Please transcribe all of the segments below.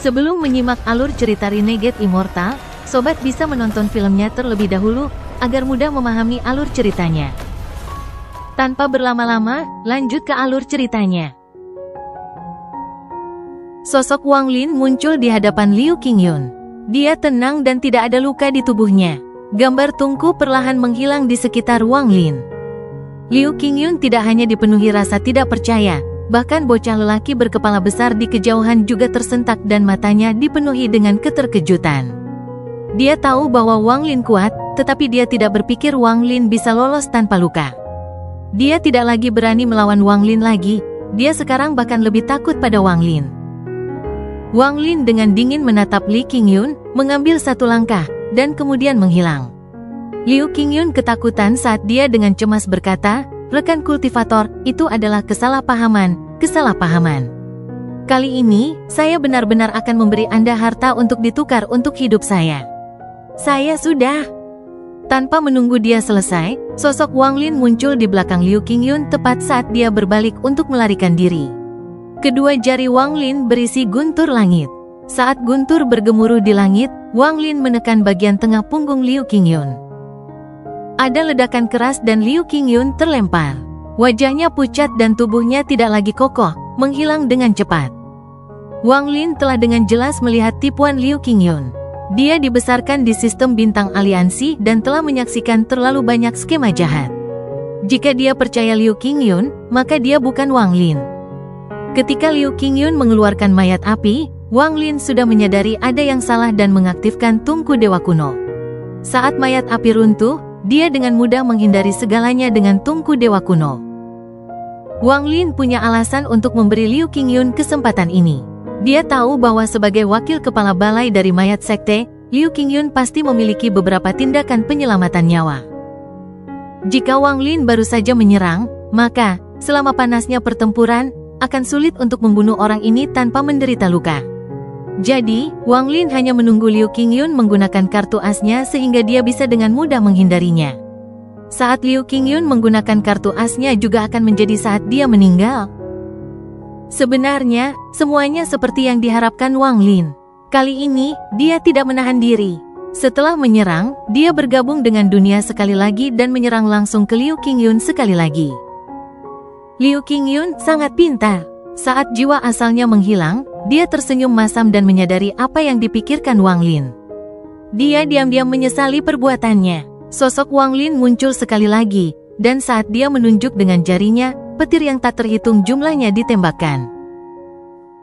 Sebelum menyimak alur cerita Renegade Immortal, sobat bisa menonton filmnya terlebih dahulu, agar mudah memahami alur ceritanya. Tanpa berlama-lama, lanjut ke alur ceritanya. Sosok Wang Lin muncul di hadapan Liu Qingyun. Dia tenang dan tidak ada luka di tubuhnya. Gambar tungku perlahan menghilang di sekitar Wang Lin. Liu Qingyun tidak hanya dipenuhi rasa tidak percaya, bahkan bocah lelaki berkepala besar di kejauhan juga tersentak dan matanya dipenuhi dengan keterkejutan. Dia tahu bahwa Wang Lin kuat, tetapi dia tidak berpikir Wang Lin bisa lolos tanpa luka. Dia tidak lagi berani melawan Wang Lin lagi, dia sekarang bahkan lebih takut pada Wang Lin. Wang Lin dengan dingin menatap Liu Qingyun, mengambil satu langkah, dan kemudian menghilang. Liu Qingyun ketakutan saat dia dengan cemas berkata, "Rekan kultivator, itu adalah kesalahpahaman. Kali ini, saya benar-benar akan memberi Anda harta untuk ditukar untuk hidup saya." "Saya sudah." Tanpa menunggu dia selesai, sosok Wang Lin muncul di belakang Liu Qingyun tepat saat dia berbalik untuk melarikan diri. Kedua jari Wang Lin berisi guntur langit. Saat guntur bergemuruh di langit, Wang Lin menekan bagian tengah punggung Liu Qingyun. Ada ledakan keras dan Liu Qingyun terlempar. Wajahnya pucat dan tubuhnya tidak lagi kokoh, menghilang dengan cepat. Wang Lin telah dengan jelas melihat tipuan Liu Qingyun. Dia dibesarkan di sistem bintang aliansi dan telah menyaksikan terlalu banyak skema jahat. Jika dia percaya Liu Qingyun, maka dia bukan Wang Lin. Ketika Liu Qingyun mengeluarkan mayat api, Wang Lin sudah menyadari ada yang salah dan mengaktifkan tungku dewa kuno. Saat mayat api runtuh, dia dengan mudah menghindari segalanya dengan tungku dewa kuno. Wang Lin punya alasan untuk memberi Liu Qingyun kesempatan ini. Dia tahu bahwa sebagai wakil kepala balai dari mayat sekte, Liu Qingyun pasti memiliki beberapa tindakan penyelamatan nyawa. Jika Wang Lin baru saja menyerang, maka, selama panasnya pertempuran, akan sulit untuk membunuh orang ini tanpa menderita luka. Jadi, Wang Lin hanya menunggu Liu Qingyun menggunakan kartu asnya sehingga dia bisa dengan mudah menghindarinya. Saat Liu Qingyun menggunakan kartu asnya juga akan menjadi saat dia meninggal. Sebenarnya, semuanya seperti yang diharapkan Wang Lin. Kali ini, dia tidak menahan diri. Setelah menyerang, dia bergabung dengan dunia sekali lagi dan menyerang langsung ke Liu Qingyun sekali lagi. Liu Qingyun sangat pintar. Saat jiwa asalnya menghilang, dia tersenyum masam dan menyadari apa yang dipikirkan Wang Lin. Dia diam-diam menyesali perbuatannya. Sosok Wang Lin muncul sekali lagi, dan saat dia menunjuk dengan jarinya, petir yang tak terhitung jumlahnya ditembakkan.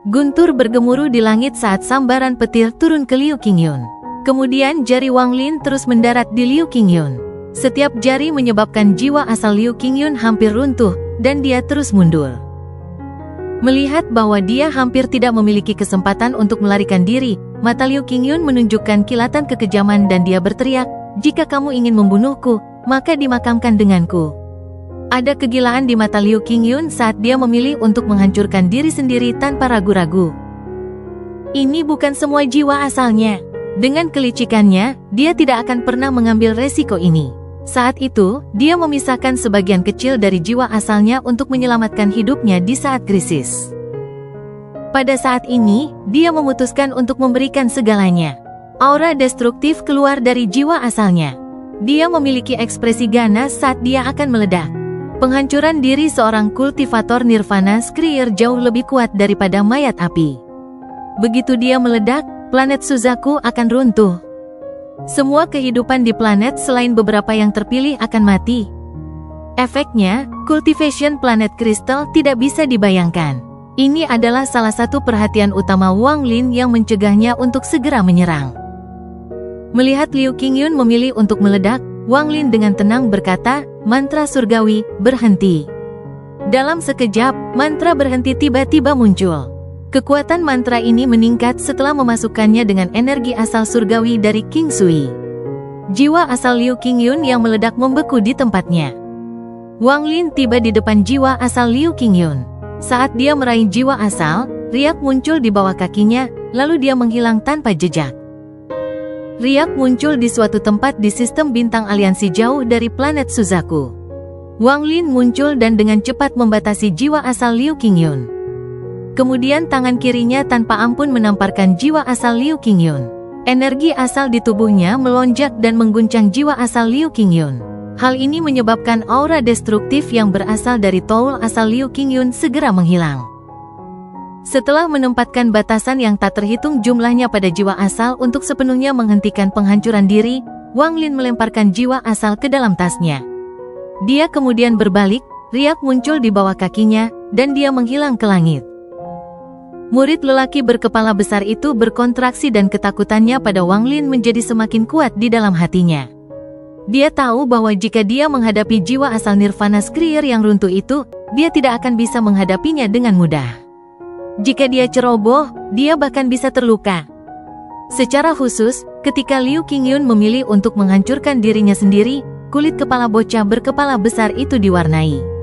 Guntur bergemuruh di langit saat sambaran petir turun ke Liu Qingyun. Kemudian jari Wang Lin terus mendarat di Liu Qingyun. Setiap jari menyebabkan jiwa asal Liu Qingyun hampir runtuh, dan dia terus mundur. Melihat bahwa dia hampir tidak memiliki kesempatan untuk melarikan diri, mata Liu Qingyun menunjukkan kilatan kekejaman dan dia berteriak, "Jika kamu ingin membunuhku, maka dimakamkan denganku." Ada kegilaan di mata Liu Qingyun saat dia memilih untuk menghancurkan diri sendiri tanpa ragu-ragu. Ini bukan semua jiwa asalnya. Dengan kelicikannya, dia tidak akan pernah mengambil resiko ini. Saat itu, dia memisahkan sebagian kecil dari jiwa asalnya untuk menyelamatkan hidupnya di saat krisis. Pada saat ini, dia memutuskan untuk memberikan segalanya. Aura destruktif keluar dari jiwa asalnya. Dia memiliki ekspresi ganas saat dia akan meledak. Penghancuran diri seorang kultivator Nirvana Skrier jauh lebih kuat daripada mayat api. Begitu dia meledak, planet Suzaku akan runtuh. Semua kehidupan di planet selain beberapa yang terpilih akan mati. Efeknya, cultivation planet kristal tidak bisa dibayangkan. Ini adalah salah satu perhatian utama Wang Lin yang mencegahnya untuk segera menyerang. Melihat Liu Qingyun memilih untuk meledak, Wang Lin dengan tenang berkata, "Mantra surgawi, berhenti." Dalam sekejap, mantra berhenti tiba-tiba muncul. Kekuatan mantra ini meningkat setelah memasukkannya dengan energi asal surgawi dari King Sui. Jiwa asal Liu Qingyun yang meledak membeku di tempatnya. Wang Lin tiba di depan jiwa asal Liu Qingyun. Saat dia meraih jiwa asal, riak muncul di bawah kakinya, lalu dia menghilang tanpa jejak. Riak muncul di suatu tempat di sistem bintang aliansi jauh dari planet Suzaku. Wang Lin muncul dan dengan cepat membatasi jiwa asal Liu Qingyun. Kemudian tangan kirinya tanpa ampun menamparkan jiwa asal Liu Qingyun. Energi asal di tubuhnya melonjak dan mengguncang jiwa asal Liu Qingyun. Hal ini menyebabkan aura destruktif yang berasal dari Toul asal Liu Qingyun segera menghilang. Setelah menempatkan batasan yang tak terhitung jumlahnya pada jiwa asal untuk sepenuhnya menghentikan penghancuran diri, Wang Lin melemparkan jiwa asal ke dalam tasnya. Dia kemudian berbalik, riak muncul di bawah kakinya, dan dia menghilang ke langit. Murid lelaki berkepala besar itu berkontraksi dan ketakutannya pada Wang Lin menjadi semakin kuat di dalam hatinya. Dia tahu bahwa jika dia menghadapi jiwa asal Nirvana Skrier yang runtuh itu, dia tidak akan bisa menghadapinya dengan mudah. Jika dia ceroboh, dia bahkan bisa terluka. Secara khusus, ketika Liu Qingyun memilih untuk menghancurkan dirinya sendiri, kulit kepala bocah berkepala besar itu diwarnai.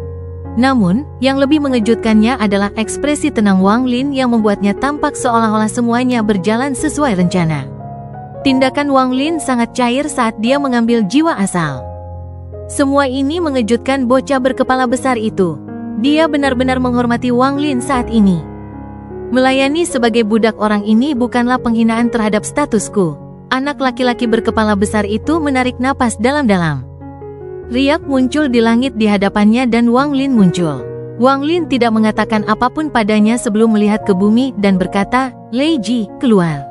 Namun, yang lebih mengejutkannya adalah ekspresi tenang Wang Lin yang membuatnya tampak seolah-olah semuanya berjalan sesuai rencana. Tindakan Wang Lin sangat cair saat dia mengambil jiwa asal. Semua ini mengejutkan bocah berkepala besar itu. Dia benar-benar menghormati Wang Lin saat ini. Melayani sebagai budak orang ini bukanlah penghinaan terhadap statusku. Anak laki-laki berkepala besar itu menarik napas dalam-dalam. Riak muncul di langit di hadapannya dan Wang Lin muncul. Wang Lin tidak mengatakan apapun padanya sebelum melihat ke bumi dan berkata, "Lei Ji, keluar."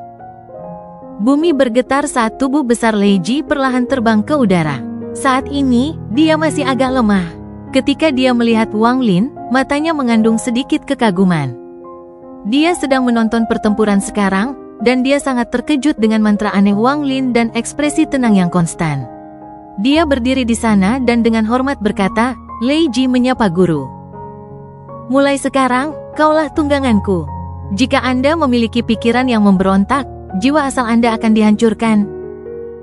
Bumi bergetar saat tubuh besar Lei Ji perlahan terbang ke udara. Saat ini, dia masih agak lemah. Ketika dia melihat Wang Lin, matanya mengandung sedikit kekaguman. Dia sedang menonton pertempuran sekarang, dan dia sangat terkejut dengan mantra aneh Wang Lin dan ekspresi tenang yang konstan. Dia berdiri di sana dan dengan hormat berkata, "Lei Ji menyapa guru. Mulai sekarang, kaulah tungganganku. Jika Anda memiliki pikiran yang memberontak, jiwa asal Anda akan dihancurkan."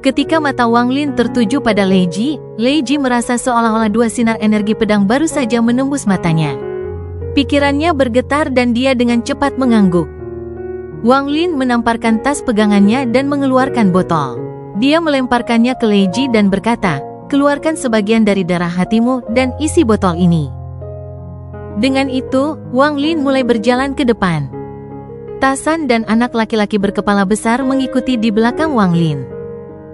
Ketika mata Wang Lin tertuju pada Lei Ji merasa seolah-olah dua sinar energi pedang baru saja menembus matanya. Pikirannya bergetar dan dia dengan cepat mengangguk. Wang Lin menamparkan tas pegangannya dan mengeluarkan botol. Dia melemparkannya ke Lei Ji dan berkata, "Keluarkan sebagian dari darah hatimu dan isi botol ini." Dengan itu, Wang Lin mulai berjalan ke depan. Tasan dan anak laki-laki berkepala besar mengikuti di belakang Wang Lin.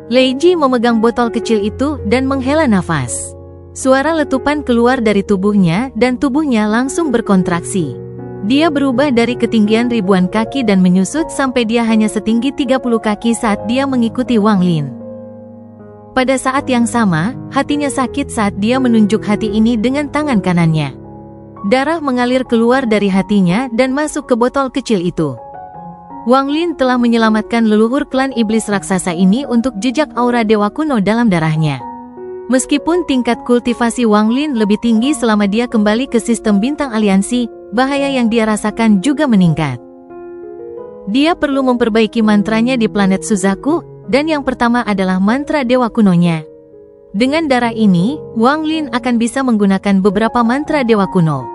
Lei Ji memegang botol kecil itu dan menghela nafas. Suara letupan keluar dari tubuhnya dan tubuhnya langsung berkontraksi. Dia berubah dari ketinggian ribuan kaki dan menyusut sampai dia hanya setinggi 30 kaki saat dia mengikuti Wang Lin. Pada saat yang sama, hatinya sakit saat dia menunjuk hati ini dengan tangan kanannya. Darah mengalir keluar dari hatinya dan masuk ke botol kecil itu. Wang Lin telah menyelamatkan leluhur klan iblis raksasa ini untuk jejak aura dewa kuno dalam darahnya. Meskipun tingkat kultivasi Wang Lin lebih tinggi selama dia kembali ke sistem bintang aliansi, bahaya yang dia rasakan juga meningkat. Dia perlu memperbaiki mantranya di planet Suzaku, dan yang pertama adalah mantra dewa kunonya. Dengan darah ini, Wang Lin akan bisa menggunakan beberapa mantra dewa kuno.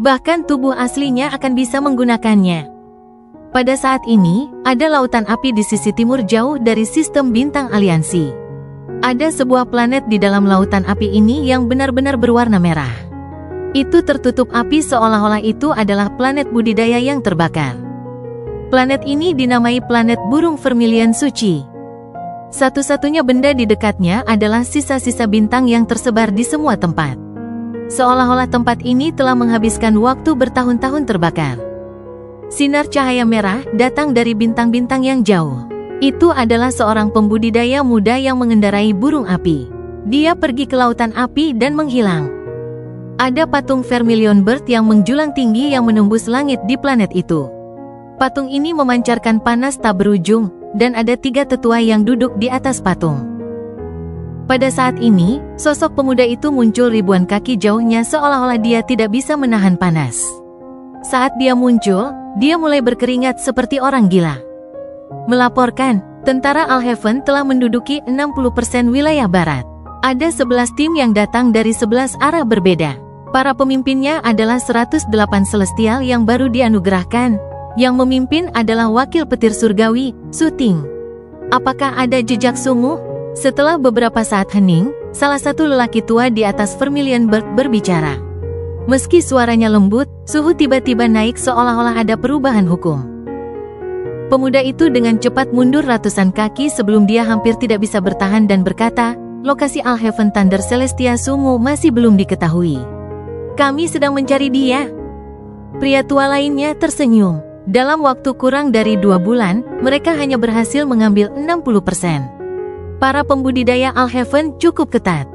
Bahkan tubuh aslinya akan bisa menggunakannya. Pada saat ini, ada lautan api di sisi timur jauh dari sistem bintang aliansi. Ada sebuah planet di dalam lautan api ini yang benar-benar berwarna merah. Itu tertutup api seolah-olah itu adalah planet budidaya yang terbakar. Planet ini dinamai planet burung vermilion suci. Satu-satunya benda di dekatnya adalah sisa-sisa bintang yang tersebar di semua tempat. Seolah-olah tempat ini telah menghabiskan waktu bertahun-tahun terbakar. Sinar cahaya merah datang dari bintang-bintang yang jauh. Itu adalah seorang pembudidaya muda yang mengendarai burung api. Dia pergi ke lautan api dan menghilang. Ada patung Vermilion Bird yang menjulang tinggi yang menembus langit di planet itu. Patung ini memancarkan panas tak berujung, dan ada 3 tetua yang duduk di atas patung. Pada saat ini, sosok pemuda itu muncul ribuan kaki jauhnya seolah-olah dia tidak bisa menahan panas. Saat dia muncul, dia mulai berkeringat seperti orang gila. Melaporkan, tentara Alhaven telah menduduki 60% wilayah barat. Ada 11 tim yang datang dari 11 arah berbeda. Para pemimpinnya adalah 108 celestial yang baru dianugerahkan. Yang memimpin adalah wakil petir surgawi, Su Ting. Apakah ada jejak sumuh? Setelah beberapa saat hening, salah satu lelaki tua di atas Vermilion Bird berbicara. Meski suaranya lembut, suhu tiba-tiba naik seolah-olah ada perubahan hukum. Pemuda itu dengan cepat mundur ratusan kaki sebelum dia hampir tidak bisa bertahan dan berkata, lokasi Alhaven Thunder Celestia Sumo masih belum diketahui. Kami sedang mencari dia. Pria tua lainnya tersenyum. Dalam waktu kurang dari 2 bulan, mereka hanya berhasil mengambil 60%. Para pembudidaya Alhaven cukup ketat.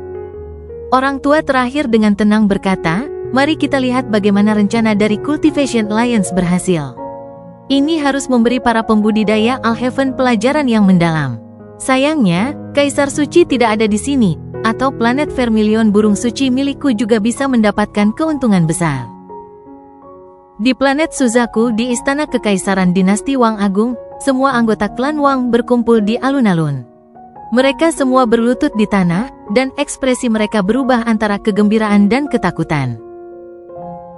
Orang tua terakhir dengan tenang berkata, mari kita lihat bagaimana rencana dari Cultivation Alliance berhasil. Ini harus memberi para pembudidaya Alhaven pelajaran yang mendalam. Sayangnya, Kaisar Suci tidak ada di sini, atau planet Vermilion burung suci milikku juga bisa mendapatkan keuntungan besar. Di planet Suzaku di Istana Kekaisaran Dinasti Wang Agung, semua anggota klan Wang berkumpul di alun-alun. Mereka semua berlutut di tanah, dan ekspresi mereka berubah antara kegembiraan dan ketakutan.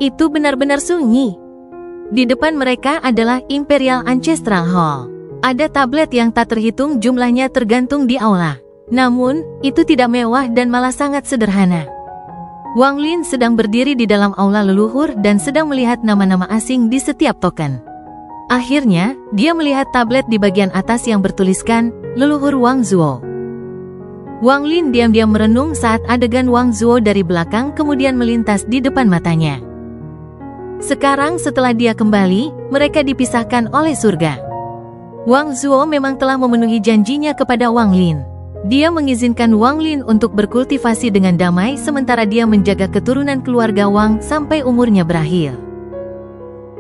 Itu benar-benar sunyi. Di depan mereka adalah Imperial Ancestral Hall. Ada tablet yang tak terhitung jumlahnya tergantung di aula. Namun, itu tidak mewah dan malah sangat sederhana. Wang Lin sedang berdiri di dalam aula leluhur dan sedang melihat nama-nama asing di setiap token. Akhirnya, dia melihat tablet di bagian atas yang bertuliskan, Leluhur Wang Zuo. Wang Lin diam-diam merenung saat adegan Wang Zuo dari belakang kemudian melintas di depan matanya. Sekarang setelah dia kembali, mereka dipisahkan oleh surga. Wang Zuo memang telah memenuhi janjinya kepada Wang Lin. Dia mengizinkan Wang Lin untuk berkultivasi dengan damai sementara dia menjaga keturunan keluarga Wang sampai umurnya berakhir.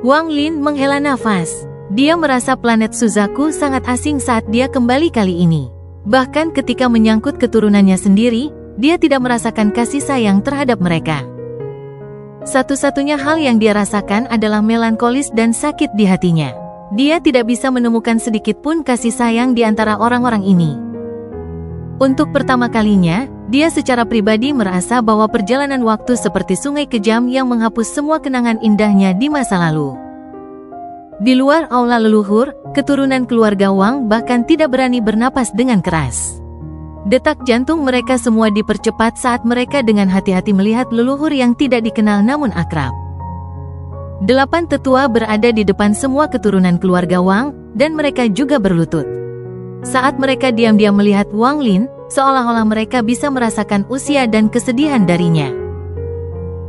Wang Lin menghela nafas. Dia merasa planet Suzaku sangat asing saat dia kembali kali ini. Bahkan ketika menyangkut keturunannya sendiri, dia tidak merasakan kasih sayang terhadap mereka. Satu-satunya hal yang dia rasakan adalah melankolis dan sakit di hatinya. Dia tidak bisa menemukan sedikit pun kasih sayang di antara orang-orang ini. Untuk pertama kalinya, dia secara pribadi merasa bahwa perjalanan waktu seperti sungai kejam yang menghapus semua kenangan indahnya di masa lalu. Di luar aula leluhur, keturunan keluarga Wang bahkan tidak berani bernapas dengan keras. Detak jantung mereka semua dipercepat saat mereka dengan hati-hati melihat leluhur yang tidak dikenal namun akrab. 8 tetua berada di depan semua keturunan keluarga Wang, dan mereka juga berlutut. Saat mereka diam-diam melihat Wang Lin, seolah-olah mereka bisa merasakan usia dan kesedihan darinya.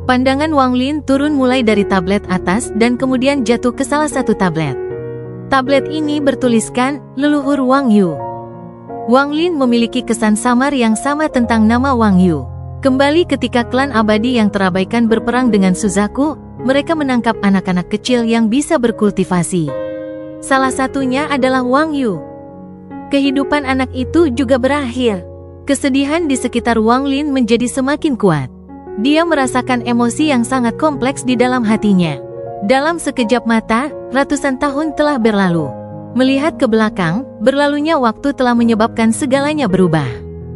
Pandangan Wang Lin turun mulai dari tablet atas dan kemudian jatuh ke salah satu tablet. Tablet ini bertuliskan, Leluhur Wang Yu. Wang Lin memiliki kesan samar yang sama tentang nama Wang Yu. Kembali ketika klan abadi yang terabaikan berperang dengan Suzaku, mereka menangkap anak-anak kecil yang bisa berkultivasi. Salah satunya adalah Wang Yu. Kehidupan anak itu juga berakhir. Kesedihan di sekitar Wang Lin menjadi semakin kuat. Dia merasakan emosi yang sangat kompleks di dalam hatinya. Dalam sekejap mata, ratusan tahun telah berlalu. Melihat ke belakang, berlalunya waktu telah menyebabkan segalanya berubah.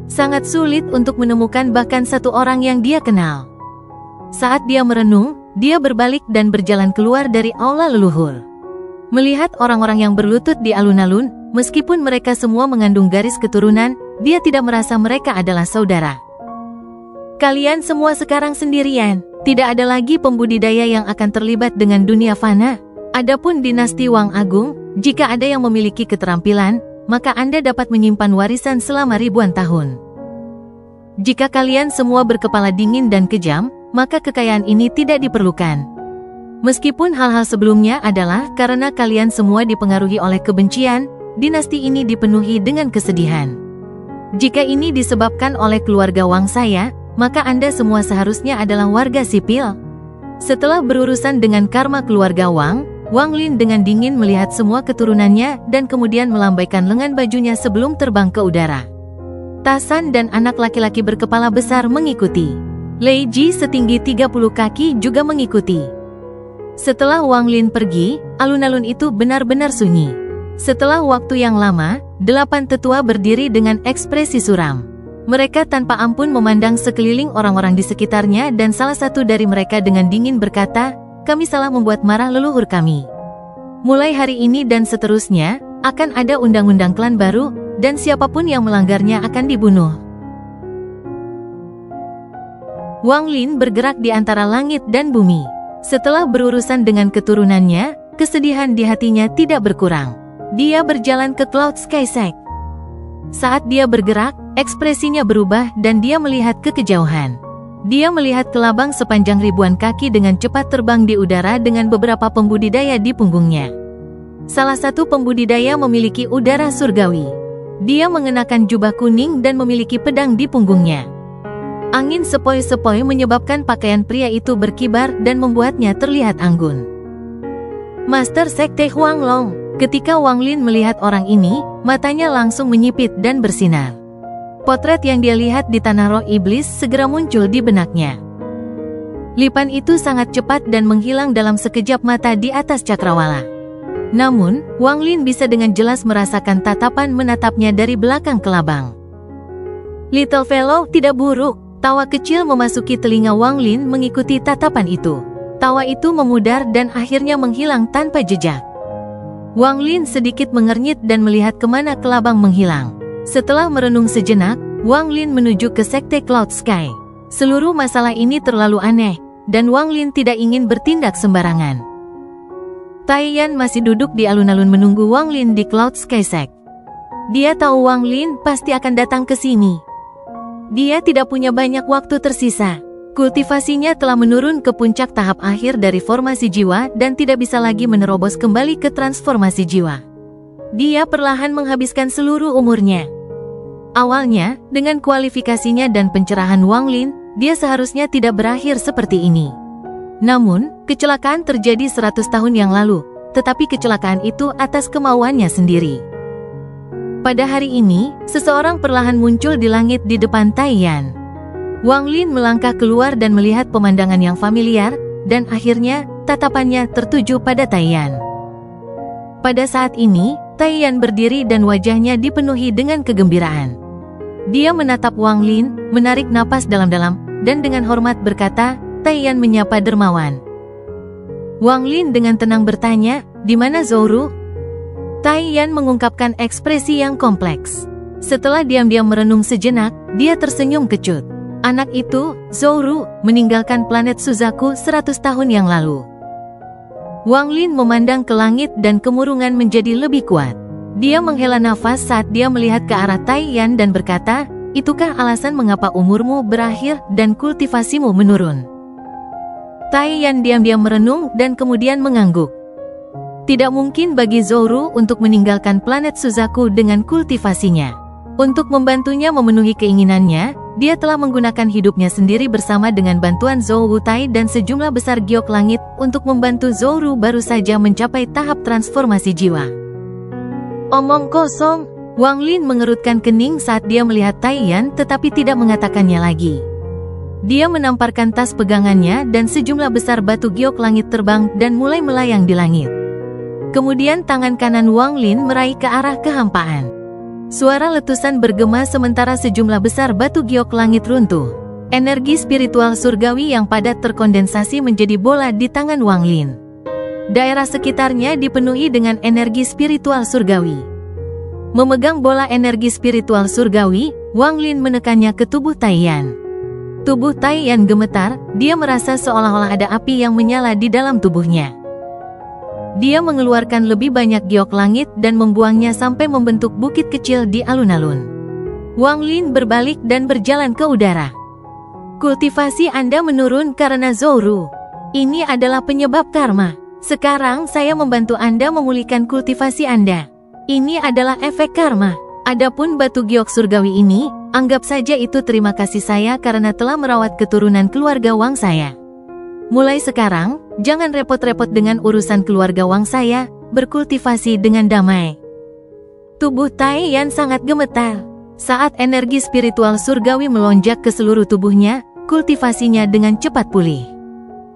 Sangat sulit untuk menemukan bahkan satu orang yang dia kenal. Saat dia merenung, dia berbalik dan berjalan keluar dari aula leluhur. Melihat orang-orang yang berlutut di alun-alun, meskipun mereka semua mengandung garis keturunan, dia tidak merasa mereka adalah saudara. Kalian semua sekarang sendirian. Tidak ada lagi pembudidaya yang akan terlibat dengan dunia fana. Adapun dinasti Wang Agung, jika ada yang memiliki keterampilan, maka Anda dapat menyimpan warisan selama ribuan tahun. Jika kalian semua berkepala dingin dan kejam, maka kekayaan ini tidak diperlukan. Meskipun hal-hal sebelumnya adalah karena kalian semua dipengaruhi oleh kebencian, dinasti ini dipenuhi dengan kesedihan. Jika ini disebabkan oleh keluarga Wang saya, maka Anda semua seharusnya adalah warga sipil. Setelah berurusan dengan karma keluarga Wang, Wang Lin dengan dingin melihat semua keturunannya dan kemudian melambaikan lengan bajunya sebelum terbang ke udara. Tasan dan anak laki-laki berkepala besar mengikuti. Lei Ji setinggi 30 kaki juga mengikuti. Setelah Wang Lin pergi, alun-alun itu benar-benar sunyi. Setelah waktu yang lama, 8 tetua berdiri dengan ekspresi suram. Mereka tanpa ampun memandang sekeliling orang-orang di sekitarnya dan salah satu dari mereka dengan dingin berkata, kami salah membuat marah leluhur kami. Mulai hari ini dan seterusnya, akan ada undang-undang klan baru, dan siapapun yang melanggarnya akan dibunuh. Wang Lin bergerak di antara langit dan bumi. Setelah berurusan dengan keturunannya, kesedihan di hatinya tidak berkurang. Dia berjalan ke Cloud Sky Sect. Saat dia bergerak, ekspresinya berubah dan dia melihat ke kejauhan. Dia melihat kelabang sepanjang ribuan kaki dengan cepat terbang di udara dengan beberapa pembudidaya di punggungnya. Salah satu pembudidaya memiliki udara surgawi. Dia mengenakan jubah kuning dan memiliki pedang di punggungnya. Angin sepoi-sepoi menyebabkan pakaian pria itu berkibar dan membuatnya terlihat anggun. Master Sekte Huanglong. Ketika Wang Lin melihat orang ini, matanya langsung menyipit dan bersinar. Potret yang dia lihat di tanah roh iblis segera muncul di benaknya. Lipan itu sangat cepat dan menghilang dalam sekejap mata di atas cakrawala. Namun, Wang Lin bisa dengan jelas merasakan tatapan menatapnya dari belakang kelabang. Little fellow tidak buruk. Tawa kecil memasuki telinga Wang Lin mengikuti tatapan itu. Tawa itu memudar dan akhirnya menghilang tanpa jejak. Wang Lin sedikit mengernyit dan melihat kemana kelabang menghilang. Setelah merenung sejenak, Wang Lin menuju ke Sekte Cloud Sky. Seluruh masalah ini terlalu aneh, dan Wang Lin tidak ingin bertindak sembarangan. Taiyan masih duduk di alun-alun menunggu Wang Lin di Cloud Sky Sect. Dia tahu Wang Lin pasti akan datang ke sini. Dia tidak punya banyak waktu tersisa. Kultivasinya telah menurun ke puncak tahap akhir dari formasi jiwa dan tidak bisa lagi menerobos kembali ke transformasi jiwa. Dia perlahan menghabiskan seluruh umurnya. Awalnya, dengan kualifikasinya dan pencerahan Wang Lin, dia seharusnya tidak berakhir seperti ini. Namun, kecelakaan terjadi 100 tahun yang lalu, tetapi kecelakaan itu atas kemauannya sendiri. Pada hari ini, seseorang perlahan muncul di langit di depan Taiyan. Wang Lin melangkah keluar dan melihat pemandangan yang familiar, dan akhirnya, tatapannya tertuju pada Taiyan. Pada saat ini, Taiyan berdiri dan wajahnya dipenuhi dengan kegembiraan. Dia menatap Wang Lin, menarik napas dalam-dalam, dan dengan hormat berkata, Taiyan menyapa dermawan. Wang Lin dengan tenang bertanya, "Di mana Zhou? Taiyan mengungkapkan ekspresi yang kompleks. Setelah diam-diam merenung sejenak, dia tersenyum kecut. Anak itu, Zhou, meninggalkan planet Suzaku 100 tahun yang lalu. Wang Lin memandang ke langit dan kemurungan menjadi lebih kuat. Dia menghela nafas saat dia melihat ke arah Taiyan dan berkata, "Itukah alasan mengapa umurmu berakhir dan kultivasimu menurun?" Taiyan diam-diam merenung dan kemudian mengangguk. Tidak mungkin bagi Zhou untuk meninggalkan planet Suzaku dengan kultivasinya. Untuk membantunya memenuhi keinginannya, dia telah menggunakan hidupnya sendiri bersama dengan bantuan Zhou Tai dan sejumlah besar giok langit untuk membantu Zhou baru saja mencapai tahap transformasi jiwa. Omong kosong, Wang Lin mengerutkan kening saat dia melihat Taiyan tetapi tidak mengatakannya lagi. Dia menamparkan tas pegangannya dan sejumlah besar batu giok langit terbang dan mulai melayang di langit. Kemudian tangan kanan Wang Lin meraih ke arah kehampaan. Suara letusan bergema sementara sejumlah besar batu giok langit runtuh. Energi spiritual surgawi yang padat terkondensasi menjadi bola di tangan Wang Lin. Daerah sekitarnya dipenuhi dengan energi spiritual surgawi. Memegang bola energi spiritual surgawi, Wang Lin menekannya ke tubuh Taiyan. Tubuh Taiyan gemetar, dia merasa seolah-olah ada api yang menyala di dalam tubuhnya. Dia mengeluarkan lebih banyak giok langit dan membuangnya sampai membentuk bukit kecil di alun-alun. Wang Lin berbalik dan berjalan ke udara. Kultivasi Anda menurun karena Zhou. Ini adalah penyebab karma. Sekarang saya membantu Anda memulihkan kultivasi Anda. Ini adalah efek karma. Adapun batu giok surgawi ini, anggap saja itu terima kasih saya karena telah merawat keturunan keluarga Wang saya. Mulai sekarang, jangan repot-repot dengan urusan keluarga Wang saya, berkultivasi dengan damai. Tubuh Taiyan sangat gemetar. Saat energi spiritual surgawi melonjak ke seluruh tubuhnya, kultivasinya dengan cepat pulih.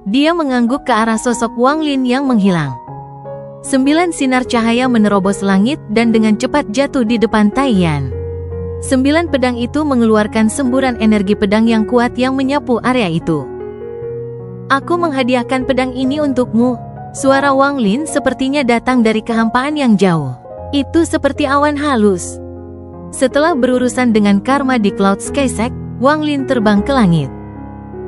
Dia mengangguk ke arah sosok Wang Lin yang menghilang. 9 sinar cahaya menerobos langit dan dengan cepat jatuh di depan Taiyan. 9 pedang itu mengeluarkan semburan energi pedang yang kuat yang menyapu area itu. Aku menghadiahkan pedang ini untukmu. Suara Wang Lin sepertinya datang dari kehampaan yang jauh. Itu seperti awan halus. Setelah berurusan dengan karma di Cloud Sky Sect, Wang Lin terbang ke langit.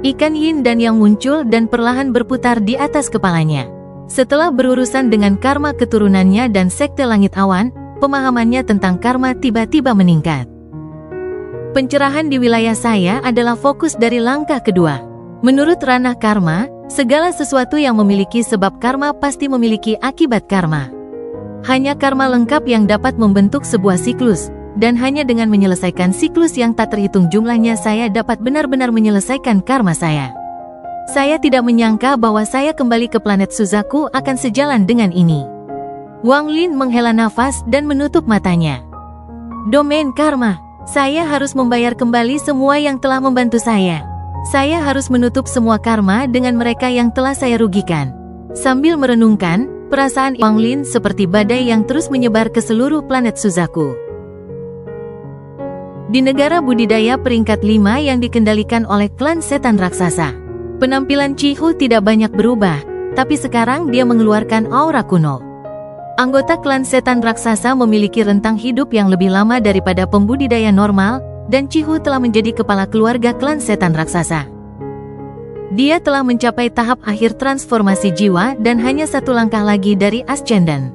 Ikan yin dan yang muncul dan perlahan berputar di atas kepalanya. Setelah berurusan dengan karma keturunannya dan sekte langit awan, pemahamannya tentang karma tiba-tiba meningkat. Pencerahan di wilayah saya adalah fokus dari langkah kedua. Menurut ranah karma, segala sesuatu yang memiliki sebab karma pasti memiliki akibat karma. Hanya karma lengkap yang dapat membentuk sebuah siklus, dan hanya dengan menyelesaikan siklus yang tak terhitung jumlahnya saya dapat benar-benar menyelesaikan karma saya. Saya tidak menyangka bahwa saya kembali ke planet Suzaku akan sejalan dengan ini. Wang Lin menghela nafas dan menutup matanya. Domain karma. Saya harus membayar kembali semua yang telah membantu saya. Saya harus menutup semua karma dengan mereka yang telah saya rugikan. Sambil merenungkan, perasaan Wang Lin seperti badai yang terus menyebar ke seluruh planet Suzaku. Di negara budidaya peringkat 5 yang dikendalikan oleh klan setan raksasa, penampilan Chihu tidak banyak berubah, tapi sekarang dia mengeluarkan aura kuno. Anggota klan setan raksasa memiliki rentang hidup yang lebih lama daripada pembudidaya normal, dan Chihu telah menjadi kepala keluarga klan setan raksasa. Dia telah mencapai tahap akhir transformasi jiwa dan hanya satu langkah lagi dari Ascendant.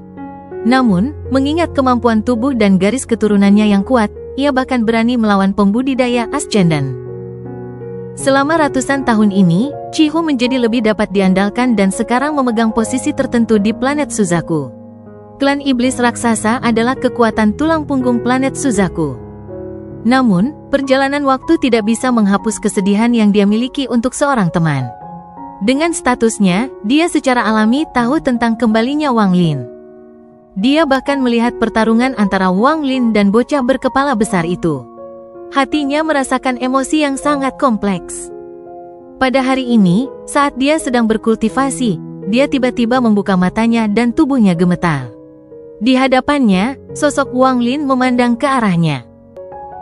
Namun, mengingat kemampuan tubuh dan garis keturunannya yang kuat, ia bahkan berani melawan pembudidaya Ascendant. Selama ratusan tahun ini, Chihu menjadi lebih dapat diandalkan dan sekarang memegang posisi tertentu di planet Suzaku. Klan iblis raksasa adalah kekuatan tulang punggung planet Suzaku. Namun, perjalanan waktu tidak bisa menghapus kesedihan yang dia miliki untuk seorang teman. Dengan statusnya, dia secara alami tahu tentang kembalinya Wang Lin. Dia bahkan melihat pertarungan antara Wang Lin dan bocah berkepala besar itu. Hatinya merasakan emosi yang sangat kompleks. Pada hari ini, saat dia sedang berkultivasi, dia tiba-tiba membuka matanya dan tubuhnya gemetar. Di hadapannya, sosok Wang Lin memandang ke arahnya.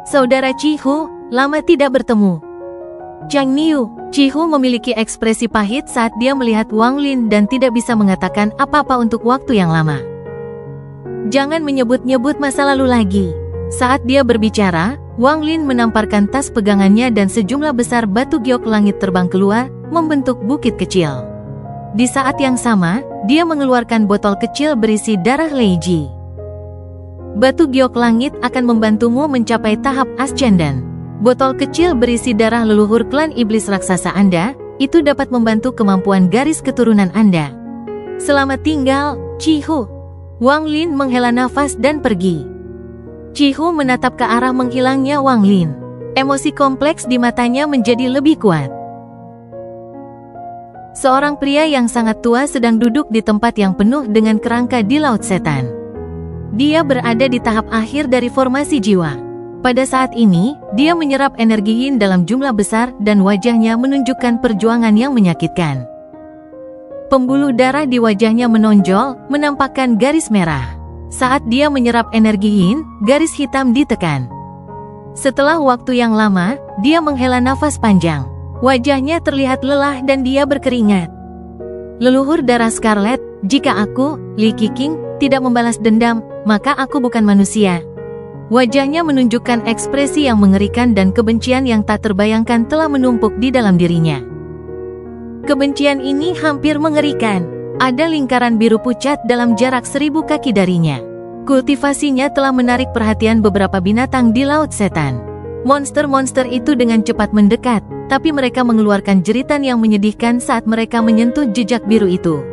Saudara Chihu, lama tidak bertemu. Chang Niu, Chihu memiliki ekspresi pahit saat dia melihat Wang Lin dan tidak bisa mengatakan apa-apa untuk waktu yang lama. Jangan menyebut-nyebut masa lalu lagi. Saat dia berbicara, Wang Lin menamparkan tas pegangannya dan sejumlah besar batu giok langit terbang keluar, membentuk bukit kecil. Di saat yang sama, dia mengeluarkan botol kecil berisi darah Leiji. Batu giok langit akan membantumu mencapai tahap Ascendant. Botol kecil berisi darah leluhur klan iblis raksasa Anda, itu dapat membantu kemampuan garis keturunan Anda. Selamat tinggal, Chihu. Wang Lin menghela nafas dan pergi. Chihu menatap ke arah menghilangnya Wang Lin. Emosi kompleks di matanya menjadi lebih kuat. Seorang pria yang sangat tua sedang duduk di tempat yang penuh dengan kerangka di Laut Setan. Dia berada di tahap akhir dari formasi jiwa. Pada saat ini, dia menyerap energi yin dalam jumlah besar dan wajahnya menunjukkan perjuangan yang menyakitkan. Pembuluh darah di wajahnya menonjol, menampakkan garis merah. Saat dia menyerap energi yin, garis hitam ditekan. Setelah waktu yang lama, dia menghela nafas panjang. Wajahnya terlihat lelah dan dia berkeringat. Leluhur darah Scarlet, jika aku, Li Qiqing, tidak membalas dendam, maka aku bukan manusia. Wajahnya menunjukkan ekspresi yang mengerikan dan kebencian yang tak terbayangkan telah menumpuk di dalam dirinya. Kebencian ini hampir mengerikan. Ada lingkaran biru pucat dalam jarak 1000 kaki darinya. Kultivasinya telah menarik perhatian beberapa binatang di Laut Setan. Monster-monster itu dengan cepat mendekat, tapi mereka mengeluarkan jeritan yang menyedihkan saat mereka menyentuh jejak biru itu.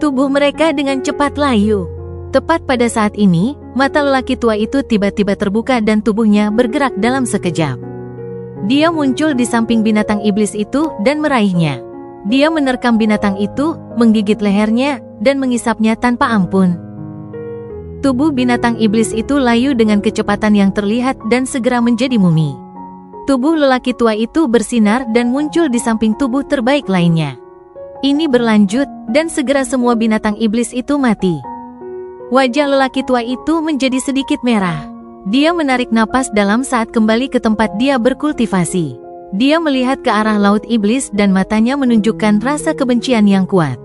Tubuh mereka dengan cepat layu. Tepat pada saat ini, mata lelaki tua itu tiba-tiba terbuka dan tubuhnya bergerak dalam sekejap. Dia muncul di samping binatang iblis itu dan meraihnya. Dia menerkam binatang itu, menggigit lehernya, dan mengisapnya tanpa ampun. Tubuh binatang iblis itu layu dengan kecepatan yang terlihat dan segera menjadi mumi. Tubuh lelaki tua itu bersinar dan muncul di samping tubuh terbaik lainnya. Ini berlanjut, dan segera semua binatang iblis itu mati. Wajah lelaki tua itu menjadi sedikit merah. Dia menarik napas dalam saat kembali ke tempat dia berkultivasi. Dia melihat ke arah laut iblis dan matanya menunjukkan rasa kebencian yang kuat.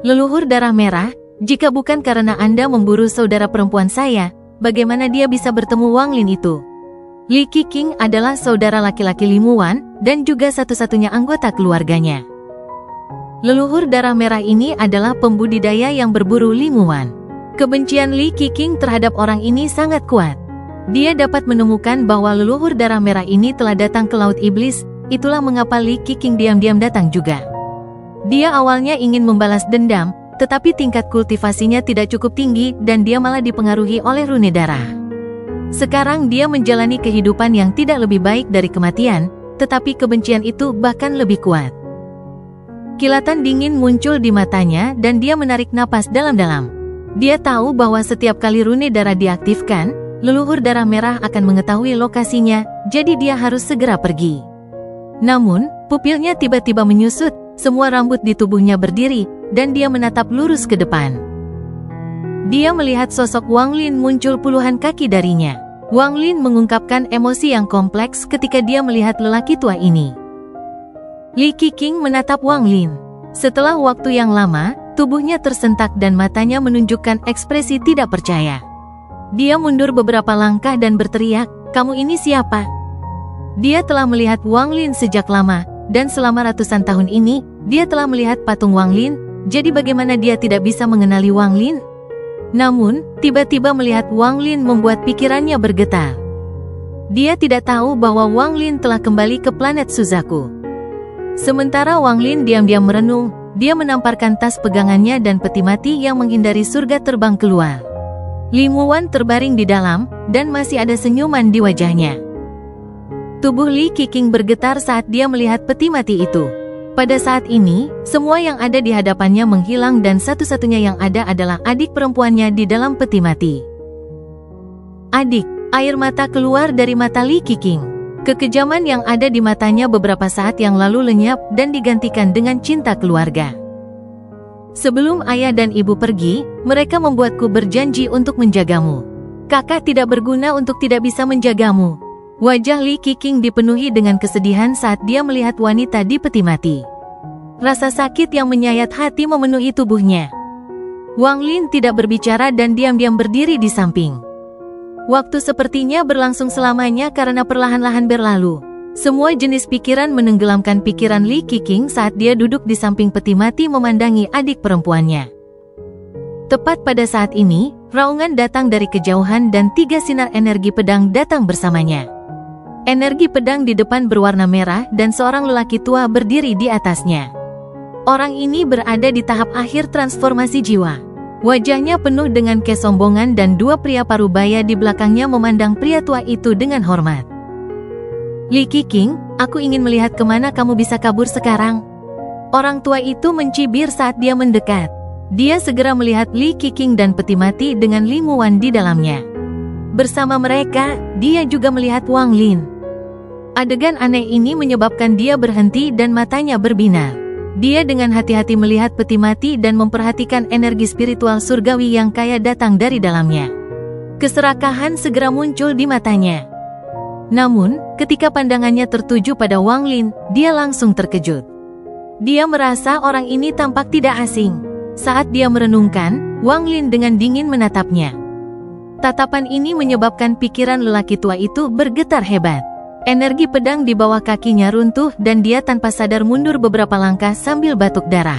Leluhur darah merah, jika bukan karena Anda memburu saudara perempuan saya, bagaimana dia bisa bertemu Wang Lin itu? Li Qiqing adalah saudara laki-laki Limuwan dan juga satu-satunya anggota keluarganya. Leluhur darah merah ini adalah pembudidaya yang berburu Limuwan. Kebencian Li Qiqing terhadap orang ini sangat kuat. Dia dapat menemukan bahwa leluhur darah merah ini telah datang ke Laut Iblis, itulah mengapa Li Qiqing diam-diam datang juga. Dia awalnya ingin membalas dendam, tetapi tingkat kultivasinya tidak cukup tinggi dan dia malah dipengaruhi oleh rune darah. Sekarang dia menjalani kehidupan yang tidak lebih baik dari kematian, tetapi kebencian itu bahkan lebih kuat. Kilatan dingin muncul di matanya dan dia menarik napas dalam-dalam. Dia tahu bahwa setiap kali rune darah diaktifkan, leluhur darah merah akan mengetahui lokasinya, jadi dia harus segera pergi. Namun, pupilnya tiba-tiba menyusut, semua rambut di tubuhnya berdiri, dan dia menatap lurus ke depan. Dia melihat sosok Wang Lin muncul puluhan kaki darinya. Wang Lin mengungkapkan emosi yang kompleks ketika dia melihat lelaki tua ini. Li Qiqing menatap Wang Lin. Setelah waktu yang lama, tubuhnya tersentak dan matanya menunjukkan ekspresi tidak percaya. Dia mundur beberapa langkah dan berteriak, "Kamu ini siapa?" Dia telah melihat Wang Lin sejak lama, dan selama ratusan tahun ini, dia telah melihat patung Wang Lin, jadi bagaimana dia tidak bisa mengenali Wang Lin? Namun, tiba-tiba melihat Wang Lin membuat pikirannya bergetar. Dia tidak tahu bahwa Wang Lin telah kembali ke planet Suzaku. Sementara Wang Lin diam-diam merenung, dia menamparkan tas pegangannya dan peti mati yang menghindari surga terbang keluar. Limuwan terbaring di dalam, dan masih ada senyuman di wajahnya. Tubuh Li Qiqing bergetar saat dia melihat peti mati itu. Pada saat ini, semua yang ada di hadapannya menghilang dan satu-satunya yang ada adalah adik perempuannya di dalam peti mati. Adik, air mata keluar dari mata Li Qiqing. Kekejaman yang ada di matanya beberapa saat yang lalu lenyap dan digantikan dengan cinta keluarga. Sebelum ayah dan ibu pergi, mereka membuatku berjanji untuk menjagamu. Kakak tidak berguna untuk tidak bisa menjagamu. Wajah Li Qiqing dipenuhi dengan kesedihan saat dia melihat wanita di peti mati. Rasa sakit yang menyayat hati memenuhi tubuhnya. Wang Lin tidak berbicara dan diam-diam berdiri di samping. Waktu sepertinya berlangsung selamanya karena perlahan-lahan berlalu. Semua jenis pikiran menenggelamkan pikiran Li Qiqing saat dia duduk di samping peti mati memandangi adik perempuannya. Tepat pada saat ini, raungan datang dari kejauhan dan 3 sinar energi pedang datang bersamanya. Energi pedang di depan berwarna merah dan seorang lelaki tua berdiri di atasnya. Orang ini berada di tahap akhir transformasi jiwa. Wajahnya penuh dengan kesombongan dan 2 pria parubaya di belakangnya memandang pria tua itu dengan hormat. Li Qiqing, aku ingin melihat kemana kamu bisa kabur sekarang. Orang tua itu mencibir saat dia mendekat. Dia segera melihat Li Qiqing dan peti mati dengan Limuwan di dalamnya. Bersama mereka, dia juga melihat Wang Lin. Adegan aneh ini menyebabkan dia berhenti dan matanya berbinar. Dia dengan hati-hati melihat peti mati dan memperhatikan energi spiritual surgawi yang kaya datang dari dalamnya. Keserakahan segera muncul di matanya. Namun, ketika pandangannya tertuju pada Wang Lin, dia langsung terkejut. Dia merasa orang ini tampak tidak asing. Saat dia merenungkan, Wang Lin dengan dingin menatapnya. Tatapan ini menyebabkan pikiran lelaki tua itu bergetar hebat. Energi pedang di bawah kakinya runtuh dan dia tanpa sadar mundur beberapa langkah sambil batuk darah.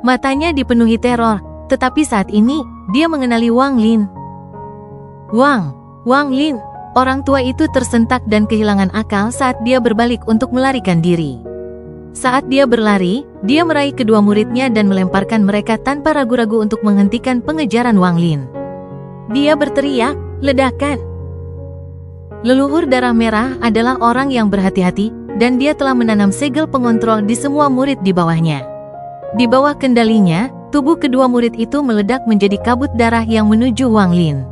Matanya dipenuhi teror, tetapi saat ini, dia mengenali Wang Lin. Wang Lin, orang tua itu tersentak dan kehilangan akal saat dia berbalik untuk melarikan diri. Saat dia berlari, dia meraih kedua muridnya dan melemparkan mereka tanpa ragu-ragu untuk menghentikan pengejaran Wang Lin. Dia berteriak, "Ledakan!" Leluhur darah merah adalah orang yang berhati-hati, dan dia telah menanam segel pengontrol di semua murid di bawahnya. Di bawah kendalinya, tubuh kedua murid itu meledak menjadi kabut darah yang menuju Wang Lin.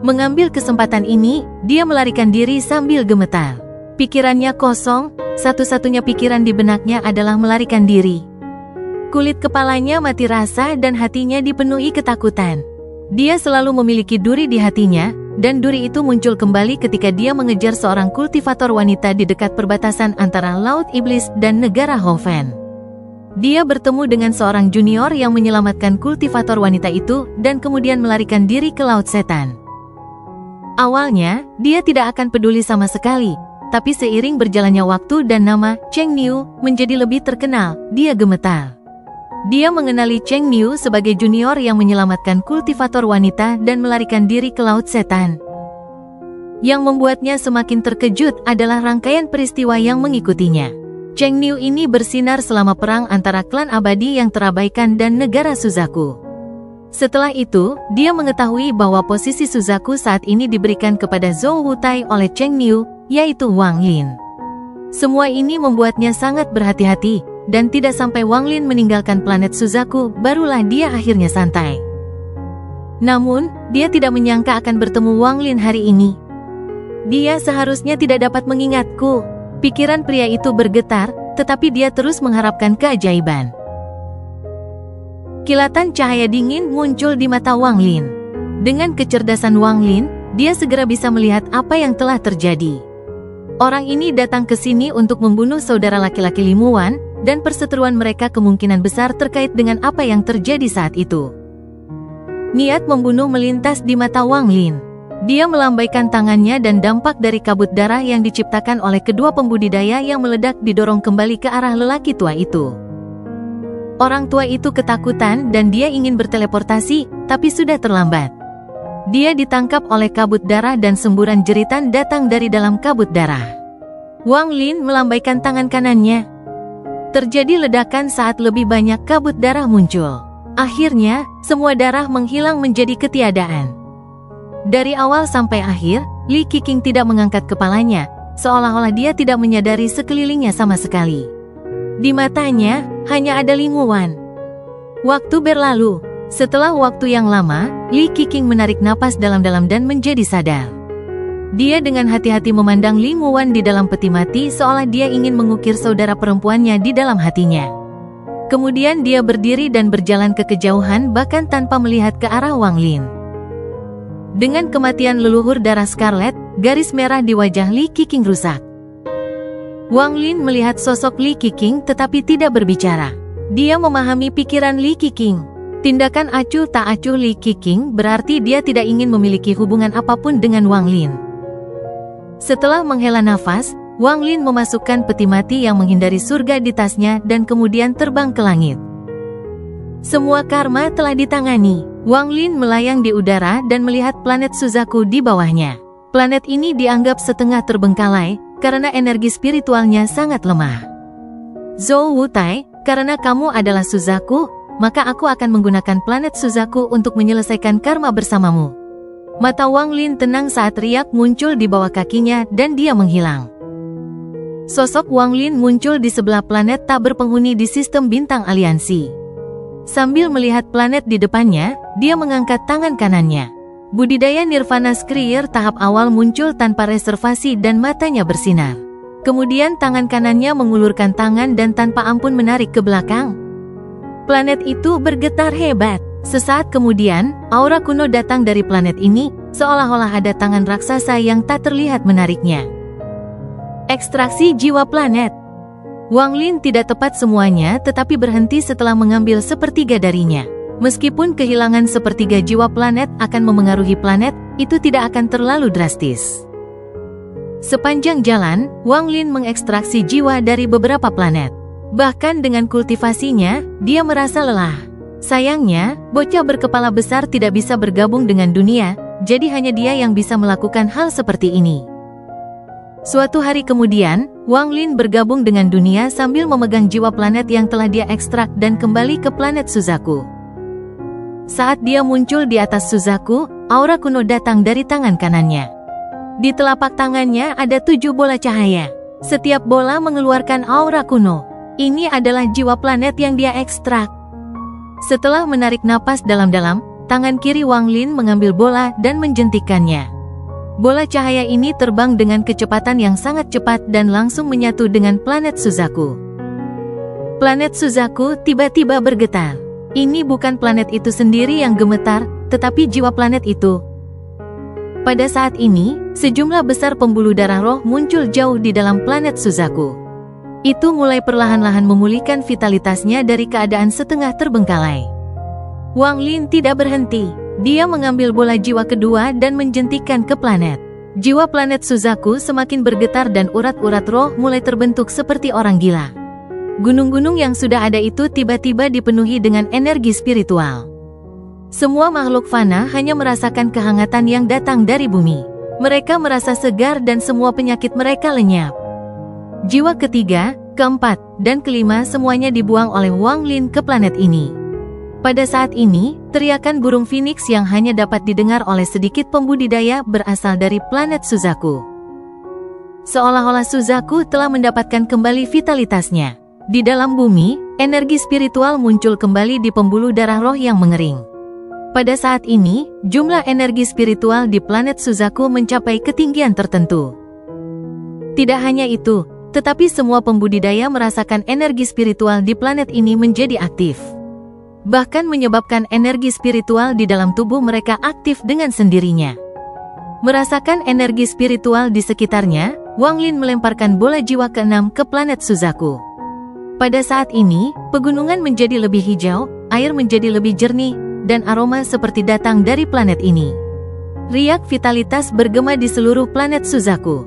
Mengambil kesempatan ini, dia melarikan diri sambil gemetar. Pikirannya kosong, satu-satunya pikiran di benaknya adalah melarikan diri. Kulit kepalanya mati rasa dan hatinya dipenuhi ketakutan. Dia selalu memiliki duri di hatinya, dan duri itu muncul kembali ketika dia mengejar seorang kultivator wanita di dekat perbatasan antara Laut Iblis dan negara Hoven. Dia bertemu dengan seorang junior yang menyelamatkan kultivator wanita itu dan kemudian melarikan diri ke Laut Setan. Awalnya, dia tidak akan peduli sama sekali, tapi seiring berjalannya waktu dan nama Cheng Niu menjadi lebih terkenal, dia gemetar. Dia mengenali Cheng Niu sebagai junior yang menyelamatkan kultivator wanita dan melarikan diri ke Laut Setan. Yang membuatnya semakin terkejut adalah rangkaian peristiwa yang mengikutinya. Cheng Niu ini bersinar selama perang antara klan abadi yang terabaikan dan negara Suzaku. Setelah itu, dia mengetahui bahwa posisi Suzaku saat ini diberikan kepada Zhou Wutai oleh Cheng Niu, yaitu Wang Lin. Semua ini membuatnya sangat berhati-hati, dan tidak sampai Wang Lin meninggalkan planet Suzaku, barulah dia akhirnya santai. Namun, dia tidak menyangka akan bertemu Wang Lin hari ini. Dia seharusnya tidak dapat mengingatku. Pikiran pria itu bergetar, tetapi dia terus mengharapkan keajaiban. Kilatan cahaya dingin muncul di mata Wang Lin. Dengan kecerdasan Wang Lin, dia segera bisa melihat apa yang telah terjadi. Orang ini datang ke sini untuk membunuh saudara laki-laki Limuan, dan perseteruan mereka kemungkinan besar terkait dengan apa yang terjadi saat itu. Niat membunuh melintas di mata Wang Lin. Dia melambaikan tangannya dan dampak dari kabut darah yang diciptakan oleh kedua pembudidaya yang meledak didorong kembali ke arah lelaki tua itu. Orang tua itu ketakutan dan dia ingin berteleportasi, tapi sudah terlambat. Dia ditangkap oleh kabut darah dan semburan jeritan datang dari dalam kabut darah. Wang Lin melambaikan tangan kanannya. Terjadi ledakan saat lebih banyak kabut darah muncul. Akhirnya, semua darah menghilang menjadi ketiadaan. Dari awal sampai akhir, Li Qiqing tidak mengangkat kepalanya, seolah-olah dia tidak menyadari sekelilingnya sama sekali. Di matanya, hanya ada linguan. Waktu berlalu. Setelah waktu yang lama, Li Qiqing menarik napas dalam-dalam dan menjadi sadar. Dia dengan hati-hati memandang linguan di dalam peti mati seolah dia ingin mengukir saudara perempuannya di dalam hatinya. Kemudian dia berdiri dan berjalan ke kejauhan bahkan tanpa melihat ke arah Wang Lin. Dengan kematian leluhur darah Scarlet, garis merah di wajah Li Qiqing rusak. Wang Lin melihat sosok Li Qiqing tetapi tidak berbicara. Dia memahami pikiran Li Qiqing. Tindakan acuh tak acuh Li Qiqing berarti dia tidak ingin memiliki hubungan apapun dengan Wang Lin. Setelah menghela nafas, Wang Lin memasukkan peti mati yang menghindari surga di tasnya dan kemudian terbang ke langit. Semua karma telah ditangani. Wang Lin melayang di udara dan melihat planet Suzaku di bawahnya. Planet ini dianggap setengah terbengkalai, karena energi spiritualnya sangat lemah. Zhou Wutai, karena kamu adalah Suzaku, maka aku akan menggunakan planet Suzaku untuk menyelesaikan karma bersamamu. Mata Wang Lin tenang saat riak muncul di bawah kakinya dan dia menghilang. Sosok Wang Lin muncul di sebelah planet tak berpenghuni di sistem bintang aliansi. Sambil melihat planet di depannya, dia mengangkat tangan kanannya. Budidaya Nirvana Skrier tahap awal muncul tanpa reservasi dan matanya bersinar. Kemudian tangan kanannya mengulurkan tangan dan tanpa ampun menarik ke belakang. Planet itu bergetar hebat. Sesaat kemudian, aura kuno datang dari planet ini, seolah-olah ada tangan raksasa yang tak terlihat menariknya. Ekstraksi jiwa planet. Wang Lin tidak tepat semuanya tetapi berhenti setelah mengambil sepertiga darinya. Meskipun kehilangan sepertiga jiwa planet akan memengaruhi planet, itu tidak akan terlalu drastis. Sepanjang jalan, Wang Lin mengekstraksi jiwa dari beberapa planet. Bahkan dengan kultivasinya, dia merasa lelah. Sayangnya, bocah berkepala besar tidak bisa bergabung dengan dunia, jadi hanya dia yang bisa melakukan hal seperti ini. Suatu hari kemudian, Wang Lin bergabung dengan dunia sambil memegang jiwa planet yang telah dia ekstrak dan kembali ke planet Suzaku. Saat dia muncul di atas Suzaku, aura kuno datang dari tangan kanannya. Di telapak tangannya ada 7 bola cahaya. Setiap bola mengeluarkan aura kuno. Ini adalah jiwa planet yang dia ekstrak. Setelah menarik napas dalam-dalam, tangan kiri Wang Lin mengambil bola dan menjentikkannya. Bola cahaya ini terbang dengan kecepatan yang sangat cepat dan langsung menyatu dengan planet Suzaku. Planet Suzaku tiba-tiba bergetar. Ini bukan planet itu sendiri yang gemetar, tetapi jiwa planet itu. Pada saat ini, sejumlah besar pembuluh darah roh muncul jauh di dalam planet Suzaku. Itu mulai perlahan-lahan memulihkan vitalitasnya dari keadaan setengah terbengkalai. Wang Lin tidak berhenti. Dia mengambil bola jiwa kedua dan menjentikkan ke planet. Jiwa planet Suzaku semakin bergetar dan urat-urat roh mulai terbentuk seperti orang gila. Gunung-gunung yang sudah ada itu tiba-tiba dipenuhi dengan energi spiritual. Semua makhluk fana hanya merasakan kehangatan yang datang dari bumi. Mereka merasa segar dan semua penyakit mereka lenyap. Jiwa ketiga, keempat, dan kelima semuanya dibuang oleh Wang Lin ke planet ini. Pada saat ini, teriakan burung phoenix yang hanya dapat didengar oleh sedikit pembudidaya berasal dari planet Suzaku. Seolah-olah Suzaku telah mendapatkan kembali vitalitasnya. Di dalam bumi, energi spiritual muncul kembali di pembuluh darah roh yang mengering. Pada saat ini, jumlah energi spiritual di planet Suzaku mencapai ketinggian tertentu. Tidak hanya itu, tetapi semua pembudidaya merasakan energi spiritual di planet ini menjadi aktif. Bahkan menyebabkan energi spiritual di dalam tubuh mereka aktif dengan sendirinya. Merasakan energi spiritual di sekitarnya, Wang Lin melemparkan bola jiwa ke-6 ke planet Suzaku. Pada saat ini, pegunungan menjadi lebih hijau, air menjadi lebih jernih, dan aroma seperti datang dari planet ini. Riak vitalitas bergema di seluruh planet Suzaku.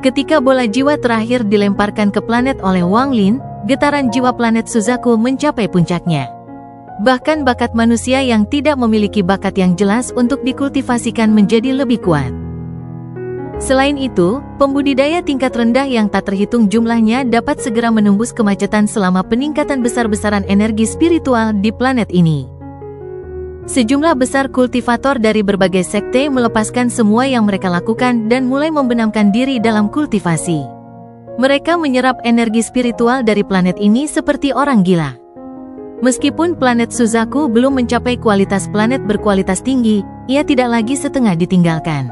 Ketika bola jiwa terakhir dilemparkan ke planet oleh Wang Lin, getaran jiwa planet Suzaku mencapai puncaknya. Bahkan bakat manusia yang tidak memiliki bakat yang jelas untuk dikultivasikan menjadi lebih kuat. Selain itu, pembudidaya tingkat rendah yang tak terhitung jumlahnya dapat segera menembus kemacetan selama peningkatan besar-besaran energi spiritual di planet ini. Sejumlah besar kultivator dari berbagai sekte melepaskan semua yang mereka lakukan dan mulai membenamkan diri dalam kultivasi. Mereka menyerap energi spiritual dari planet ini seperti orang gila. Meskipun planet Suzaku belum mencapai kualitas planet berkualitas tinggi, ia tidak lagi setengah ditinggalkan.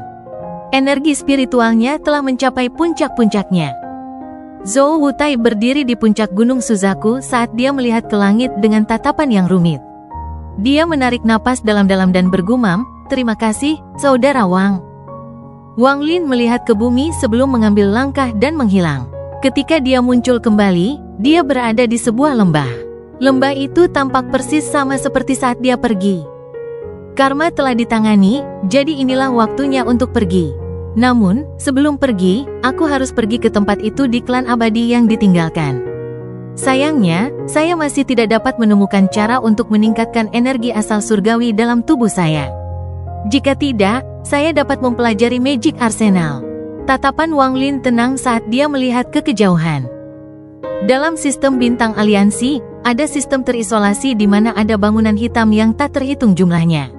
Energi spiritualnya telah mencapai puncak-puncaknya. Zhou Wutai berdiri di puncak gunung Suzaku saat dia melihat ke langit dengan tatapan yang rumit. Dia menarik napas dalam-dalam dan bergumam, "Terima kasih, Saudara Wang." Wang Lin melihat ke bumi sebelum mengambil langkah dan menghilang. Ketika dia muncul kembali, dia berada di sebuah lembah. Lembah itu tampak persis sama seperti saat dia pergi. Karma telah ditangani, jadi inilah waktunya untuk pergi. Namun, sebelum pergi, aku harus pergi ke tempat itu di klan abadi yang ditinggalkan. Sayangnya, saya masih tidak dapat menemukan cara untuk meningkatkan energi asal surgawi dalam tubuh saya. Jika tidak, saya dapat mempelajari Magic Arsenal. Tatapan Wang Lin tenang saat dia melihat ke kejauhan. Dalam sistem bintang aliansi, ada sistem terisolasi di mana ada bangunan hitam yang tak terhitung jumlahnya.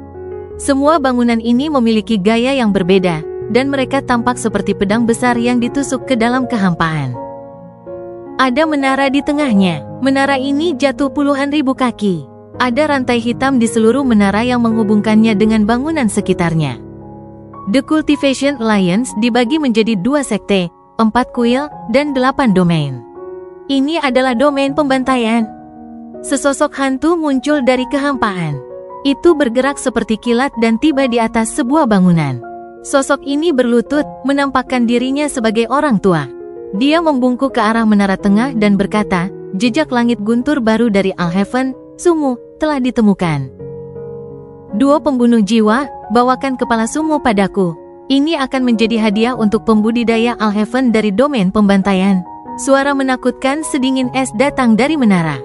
Semua bangunan ini memiliki gaya yang berbeda, dan mereka tampak seperti pedang besar yang ditusuk ke dalam kehampaan. Ada menara di tengahnya. Menara ini jatuh puluhan ribu kaki. Ada rantai hitam di seluruh menara yang menghubungkannya dengan bangunan sekitarnya. The Cultivation Alliance dibagi menjadi 2 sekte, 4 kuil, dan 8 domain. Ini adalah domain pembantaian. Sesosok hantu muncul dari kehampaan. Itu bergerak seperti kilat dan tiba di atas sebuah bangunan. Sosok ini berlutut, menampakkan dirinya sebagai orang tua. Dia membungkuk ke arah menara tengah dan berkata, "Jejak langit guntur baru dari Alhaven, Sumu, telah ditemukan. 2 pembunuh jiwa, bawakan kepala Sumu padaku. Ini akan menjadi hadiah untuk pembudidaya Alhaven dari domain pembantaian." Suara menakutkan sedingin es datang dari menara.